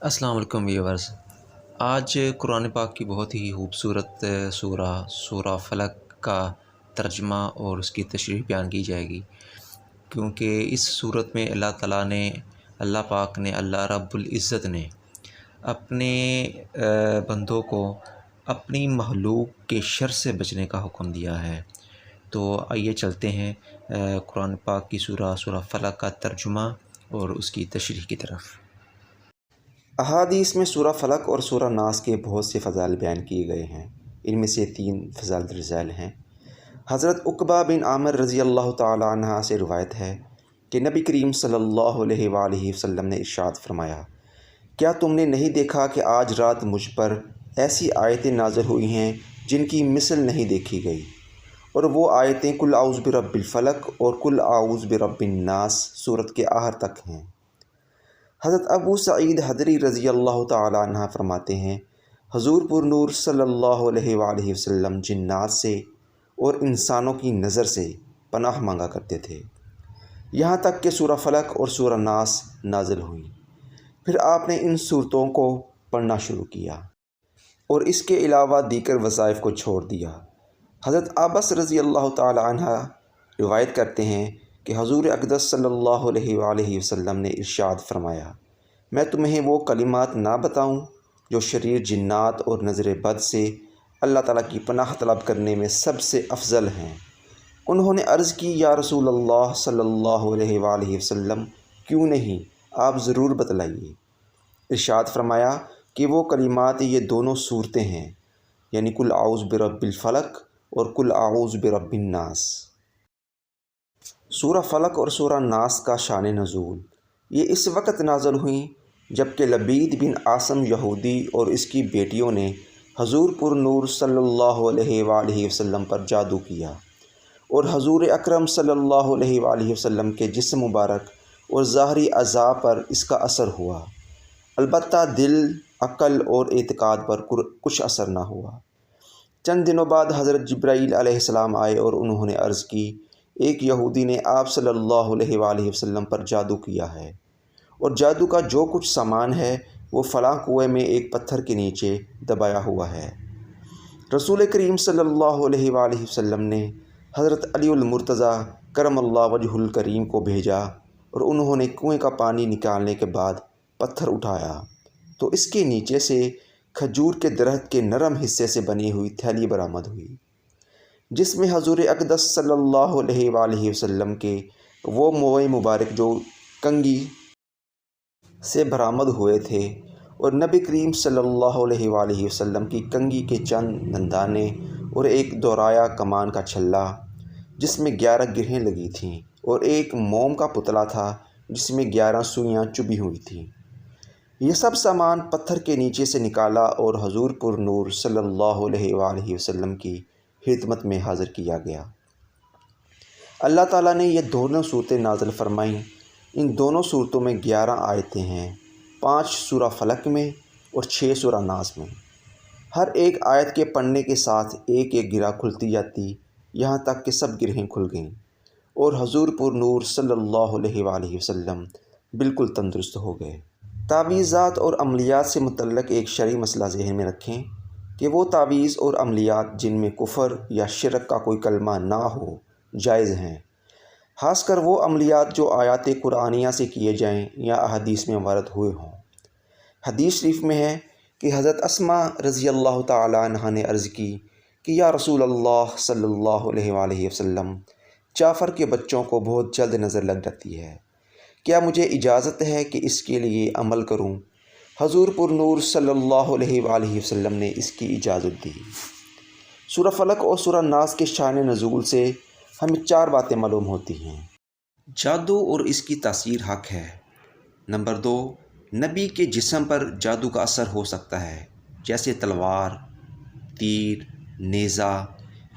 السلام علیکم ویورز۔ آج قرآن پاک کی بہت ہی خوبصورت سورہ فلق کا ترجمہ اور اس کی تشریح بیان کی جائے گی، کیونکہ اس صورت میں اللہ پاک نے اللہ رب العزت نے اپنے بندوں کو اپنی مخلوق کے شر سے بچنے کا حکم دیا ہے۔ تو آئیے چلتے ہیں قرآن پاک کی سورہ فلق کا ترجمہ اور اس کی تشریح کی طرف۔ احادیث میں سورہ فلق اور سورہ ناس کے بہت سے فضائل بیان کیے گئے ہیں۔ ان میں سے 3 فضائل درج ذیل ہیں۔ حضرت عقبہ بن عامر رضی اللہ تعالی عنہ سے روایت ہے کہ نبی کریم صلی اللہ علیہ وآلہ وسلم نے ارشاد فرمایا، کیا تم نے نہیں دیکھا کہ آج رات مجھ پر ایسی آیتیں نازل ہوئی ہیں جن کی مثل نہیں دیکھی گئی، اور وہ آیتیں قل اعوذ برب الفلق اور قل اعوذ برب الناس سورت کے آخر تک ہیں۔ حضرت ابو سعید خدری رضی اللہ تعالی عنہ فرماتے ہیں، حضور پر نور صلی اللہ علیہ وآلہ وسلم جنات سے اور انسانوں کی نظر سے پناہ مانگا کرتے تھے، یہاں تک کہ سورہ فلق اور سورہ ناس نازل ہوئی۔ پھر آپ نے ان صورتوں کو پڑھنا شروع کیا اور اس کے علاوہ دیگر وظائف کو چھوڑ دیا۔ حضرت عباس رضی اللہ تعالی عنہ روایت کرتے ہیں کہ حضور اقدس صلی اللہ علیہ وآلہ وسلم نے ارشاد فرمایا، میں تمہیں وہ کلمات نہ بتاؤں جو شریر جنات اور نظر بد سے اللہ تعالیٰ کی پناہ طلب کرنے میں سب سے افضل ہیں۔ انہوں نے عرض کی، یا رسول اللہ صلی اللہ علیہ وآلہ وسلم، کیوں نہیں، آپ ضرور بتلائیے۔ ارشاد فرمایا کہ وہ کلمات یہ دونوں صورتیں ہیں، یعنی قل اعوذ برب الفلق اور قل اعوذ برب الناس۔ سورہ فلق اور سورہ ناس کا شان نزول، یہ اس وقت نازل ہوئیں جب کہ لبید بن عاصم یہودی اور اس کی بیٹیوں نے حضور پر نور صلی اللہ علیہ وآلہ وسلم پر جادو کیا، اور حضور اکرم صلی اللہ علیہ وآلہ وسلم کے جسم مبارک اور ظاہری اعضاء پر اس کا اثر ہوا، البتہ دل، عقل اور اعتقاد پر کچھ اثر نہ ہوا۔ چند دنوں بعد حضرت جبرائیل علیہ السلام آئے اور انہوں نے عرض کی، ایک یہودی نے آپ صلی اللہ علیہ وآلہ وسلم پر جادو کیا ہے، اور جادو کا جو کچھ سامان ہے وہ فلاں کنویں میں ایک پتھر کے نیچے دبایا ہوا ہے۔ رسول کریم صلی اللہ علیہ وآلہ وسلم نے حضرت علی المرتضیٰ کرم اللہ وجہ الکریم کو بھیجا، اور انہوں نے کنویں کا پانی نکالنے کے بعد پتھر اٹھایا تو اس کے نیچے سے کھجور کے درخت کے نرم حصے سے بنی ہوئی تھیلی برآمد ہوئی، جس میں حضور اقدس صلی اللہ علیہ وآلہ وسلم کے وہ موئے مبارک جو کنگھی سے برآمد ہوئے تھے، اور نبی کریم صلی اللہ علیہ وآلہ وسلم کی کنگھی کے چند دندانے اور ایک دورایا کمان کا چھلا جس میں 11 گرہیں لگی تھیں، اور ایک موم کا پتلا تھا جس میں 11 سوئیاں چبھی ہوئی تھیں۔ یہ سب سامان پتھر کے نیچے سے نکالا اور حضور پر نور صلی اللہ علیہ وآلہ وسلم کی خدمت میں حاضر کیا گیا۔ اللہ تعالیٰ نے یہ دونوں صورتیں نازل فرمائیں۔ ان دونوں صورتوں میں 11 آیتیں ہیں، 5 سورہ فلق میں اور 6 سورہ ناس میں۔ ہر ایک آیت کے پڑھنے کے ساتھ ایک ایک گرہ کھلتی جاتی، یہاں تک کہ سب گرہیں کھل گئیں، اور حضور پر نور صلی اللہ علیہ وآلہ وسلم بالکل تندرست ہو گئے۔ تعویذات اور عملیات سے متعلق ایک شرعی مسئلہ ذہن میں رکھیں کہ وہ تعویذ اور عملیات جن میں کفر یا شرک کا کوئی کلمہ نہ ہو جائز ہیں، خاص کر وہ عملیات جو آیات قرآنیہ سے کیے جائیں یا احادیث میں وارد ہوئے ہوں۔ حدیث شریف میں ہے کہ حضرت اسماء رضی اللہ تعالی عنہا نے عرض کی کہ یا رسول اللہ صلی اللہ علیہ وآلہ وسلم، جعفر کے بچوں کو بہت جلد نظر لگ جاتی ہے، کیا مجھے اجازت ہے کہ اس کے لیے عمل کروں؟ حضور پر نور صلی اللہ علیہ وآلہ وسلم نے اس کی اجازت دی۔ سورہ فلق اور سورہ ناس کے شان نزول سے ہمیں 4 باتیں معلوم ہوتی ہیں۔ جادو اور اس کی تاثیر حق ہے۔ نمبر 2، نبی کے جسم پر جادو کا اثر ہو سکتا ہے، جیسے تلوار، تیر، نیزہ۔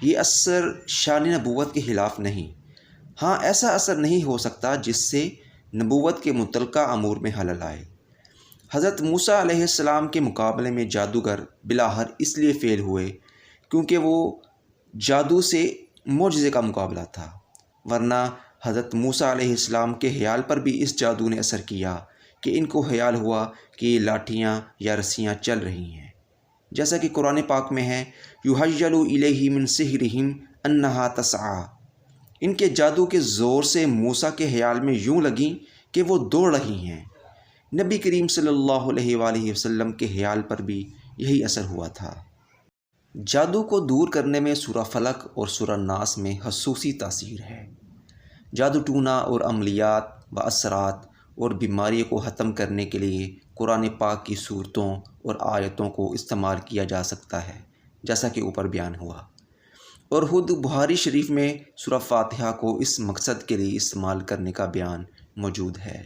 یہ اثر شان نبوت کے خلاف نہیں، ہاں ایسا اثر نہیں ہو سکتا جس سے نبوت کے متعلقہ امور میں خلل آئے۔ حضرت موسیٰ علیہ السلام کے مقابلے میں جادوگر بلاخر اس لیے فیل ہوئے کیونکہ وہ جادو سے معجزے کا مقابلہ تھا، ورنہ حضرت موسیٰ علیہ السلام کے خیال پر بھی اس جادو نے اثر کیا کہ ان کو خیال ہوا کہ یہ لاٹھیاں یا رسیاں چل رہی ہیں، جیسا کہ قرآن پاک میں ہے یُحَیَّلُ إِلَیْهِ مِن سِحْرِهِمْ أَنَّهَا تَسْعَىٰ، ان کے جادو کے زور سے موسیٰ کے خیال میں یوں لگیں کہ وہ دوڑ رہی ہیں۔ نبی کریم صلی اللہ علیہ وآلہ وسلم کے خیال پر بھی یہی اثر ہوا تھا۔ جادو کو دور کرنے میں سورہ فلق اور سورہ ناس میں خصوصی تاثیر ہے۔ جادو ٹونا اور عملیات و اثرات اور بیماریوں کو ختم کرنے کے لیے قرآن پاک کی صورتوں اور آیتوں کو استعمال کیا جا سکتا ہے، جیسا کہ اوپر بیان ہوا، اور خود بخاری شریف میں سورہ فاتحہ کو اس مقصد کے لیے استعمال کرنے کا بیان موجود ہے۔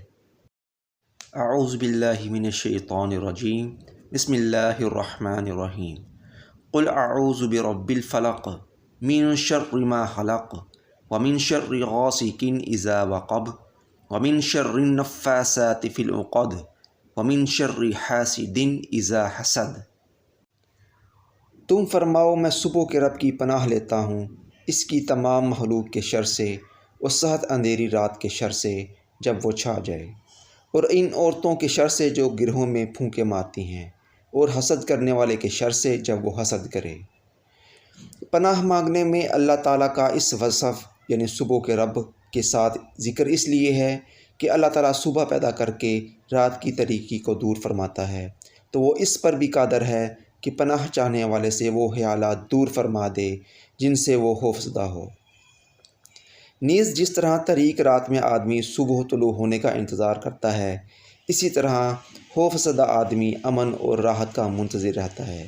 اعوذ باللہ من الشیطان الرجیم، بسم اللہ الرحمن الرحیم۔ قل اعوذ برب الفلق من شر ما خلق ومن شر غاسق اذا وقب ومن شر النفاثات في العقد ومن شر حاسد اذا حسد۔ تم فرماؤ میں صبح کے رب کی پناہ لیتا ہوں اس کی تمام مخلوق کے شر سے اور سخت اندھیری رات کے شر سے جب وہ چھا جائے، اور ان عورتوں کے شر سے جو گرہوں میں پھونکے مارتی ہیں، اور حسد کرنے والے کے شر سے جب وہ حسد کرے۔ پناہ مانگنے میں اللہ تعالیٰ کا اس وصف یعنی صبح کے رب کے ساتھ ذکر اس لیے ہے کہ اللہ تعالیٰ صبح پیدا کر کے رات کی تاریکی کو دور فرماتا ہے، تو وہ اس پر بھی قادر ہے کہ پناہ چاہنے والے سے وہ خیالات دور فرما دے جن سے وہ خوفزدہ ہو۔ نیز جس طرح تاریک رات میں آدمی صبح طلوع ہونے کا انتظار کرتا ہے، اسی طرح خوفزدہ آدمی امن اور راحت کا منتظر رہتا ہے۔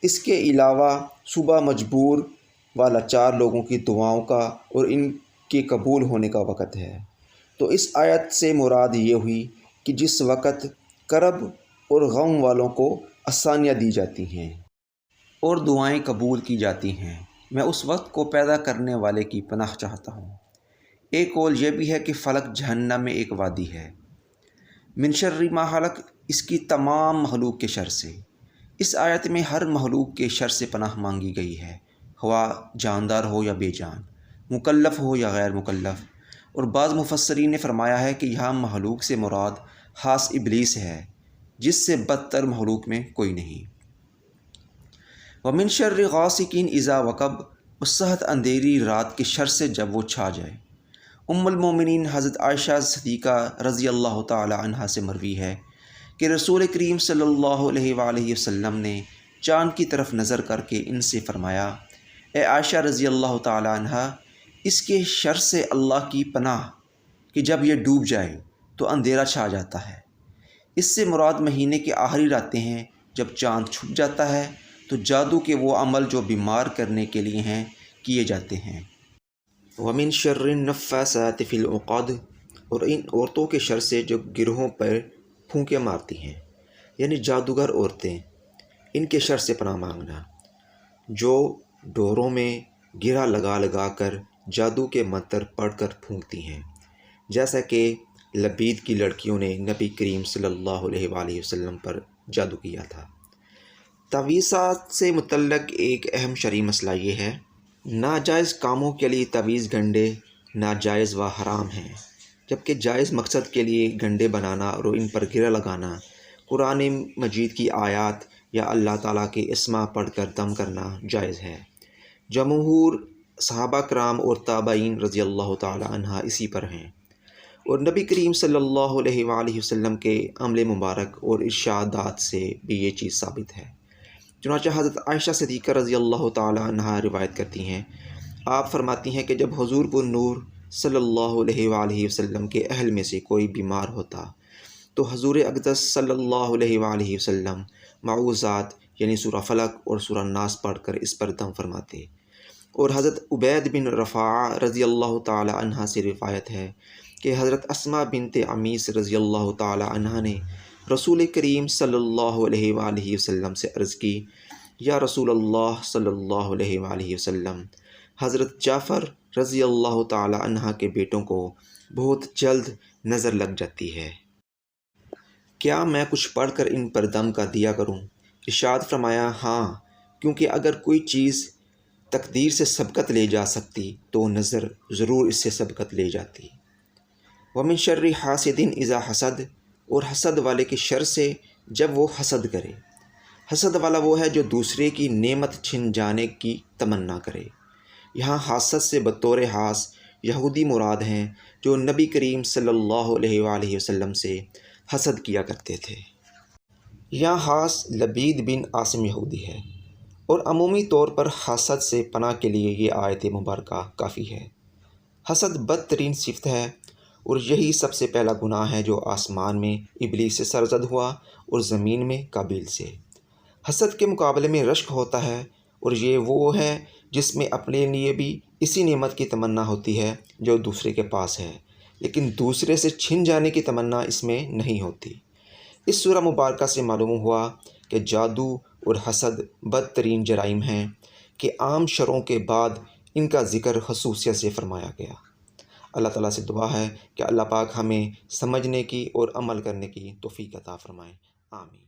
اس کے علاوہ صبح مجبور و لاچار لوگوں کی دعاؤں کا اور ان کے قبول ہونے کا وقت ہے۔ تو اس آیت سے مراد یہ ہوئی کہ جس وقت کرب اور غم والوں کو آسانیاں دی جاتی ہیں اور دعائیں قبول کی جاتی ہیں، میں اس وقت کو پیدا کرنے والے کی پناہ چاہتا ہوں۔ ایک قول یہ بھی ہے کہ فلق جہنم میں ایک وادی ہے۔ من شر ما خلق اس کی تمام مخلوق کے شر سے۔ اس آیت میں ہر مخلوق کے شر سے پناہ مانگی گئی ہے، خواہ جاندار ہو یا بے جان، مکلف ہو یا غیر مکلف، اور بعض مفسرین نے فرمایا ہے کہ یہاں مخلوق سے مراد خاص ابلیس ہے، جس سے بدتر مخلوق میں کوئی نہیں۔ ومن شر غاسق اذا وقب، اس سخت اندھیری رات کے شر سے جب وہ چھا جائے۔ ام المومنین حضرت عائشہ صدیقہ رضی اللہ تعالی عنہا سے مروی ہے کہ رسول کریم صلی اللہ علیہ وآلہ وسلم نے چاند کی طرف نظر کر کے ان سے فرمایا، اے عائشہ رضی اللہ تعالی عنہا، اس کے شر سے اللہ کی پناہ کہ جب یہ ڈوب جائے تو اندھیرا چھا جاتا ہے۔ اس سے مراد مہینے کی آخری راتیں ہیں جب چاند چھپ جاتا ہے، تو جادو کے وہ عمل جو بیمار کرنے کے لیے ہیں کیے جاتے ہیں۔ ومن شر النفاثات فی العقد، اور ان عورتوں کے شر سے جو گرہوں پر پھونکے مارتی ہیں، یعنی جادوگر عورتیں، ان کے شر سے پناہ مانگنا، جو ڈوروں میں گرہ لگا لگا کر جادو کے منتر پڑھ کر پھونکتی ہیں، جیسا کہ لبید کی لڑکیوں نے نبی کریم صلی اللہ علیہ وآلہ وسلم پر جادو کیا تھا۔ تعویذات سے متعلق ایک اہم شرعی مسئلہ یہ ہے، ناجائز کاموں کے لیے تعویذ گنڈے ناجائز و حرام ہیں، جبکہ جائز مقصد کے لیے گنڈے بنانا اور ان پر گرہ لگانا، قرآن مجید کی آیات یا اللہ تعالیٰ کے اسماء پڑھ کر دم کرنا جائز ہے۔ جمہور صحابہ کرام اور تابعین رضی اللہ تعالی عنہ اسی پر ہیں، اور نبی کریم صلی اللہ علیہ وآلہ وسلم کے عمل مبارک اور ارشادات سے بھی یہ چیز ثابت ہے۔ چنانچہ حضرت عائشہ صدیقہ رضی اللہ تعالی عنہ روایت کرتی ہیں، آپ فرماتی ہیں کہ جب حضور پر نور صلی اللہ علیہ وآلہ وسلم کے اہل میں سے کوئی بیمار ہوتا تو حضور اقدس صلی اللہ علیہ وآلہ وسلم معوذات یعنی سورہ فلق اور سورہ ناس پڑھ کر اس پر دم فرماتے۔ اور حضرت عبید بن رفاعہ رضی اللہ تعالی عنہ سے روایت ہے کہ حضرت اسماء بنت عمیس رضی اللہ تعالی عنہ نے رسول کریم صلی اللہ علیہ وآلہ وسلم سے عرض کی، یا رسول اللہ صلی اللہ علیہ وآلہ وسلم، حضرت جعفر رضی اللہ تعالی عنہ کے بیٹوں کو بہت جلد نظر لگ جاتی ہے، کیا میں کچھ پڑھ کر ان پر دم کا دیا کروں؟ ارشاد فرمایا، ہاں، کیونکہ اگر کوئی چیز تقدیر سے سبقت لے جا سکتی تو نظر ضرور اس سے سبقت لے جاتی۔ ومن شر حاسد اذا حسد، اور حسد والے کی شر سے جب وہ حسد کرے۔ حسد والا وہ ہے جو دوسرے کی نعمت چھن جانے کی تمنا کرے۔ یہاں حاسد سے بطور خاص یہودی مراد ہیں جو نبی کریم صلی اللہ علیہ وآلہ وسلم سے حسد کیا کرتے تھے۔ یہاں خاص لبید بن عاصم یہودی ہے، اور عمومی طور پر حسد سے پناہ کے لیے یہ آیت مبارکہ کافی ہے۔ حسد بدترین صفت ہے، اور یہی سب سے پہلا گناہ ہے جو آسمان میں ابلیس سے سرزد ہوا اور زمین میں قابیل سے۔ حسد کے مقابلے میں رشک ہوتا ہے، اور یہ وہ ہے جس میں اپنے لیے بھی اسی نعمت کی تمنا ہوتی ہے جو دوسرے کے پاس ہے، لیکن دوسرے سے چھن جانے کی تمنا اس میں نہیں ہوتی۔ اس سورہ مبارکہ سے معلوم ہوا کہ جادو اور حسد بدترین جرائم ہیں کہ عام شروں کے بعد ان کا ذکر خصوصیت سے فرمایا گیا۔ اللہ تعالیٰ سے دعا ہے کہ اللہ پاک ہمیں سمجھنے کی اور عمل کرنے کی توفیق عطا فرمائے۔ آمین۔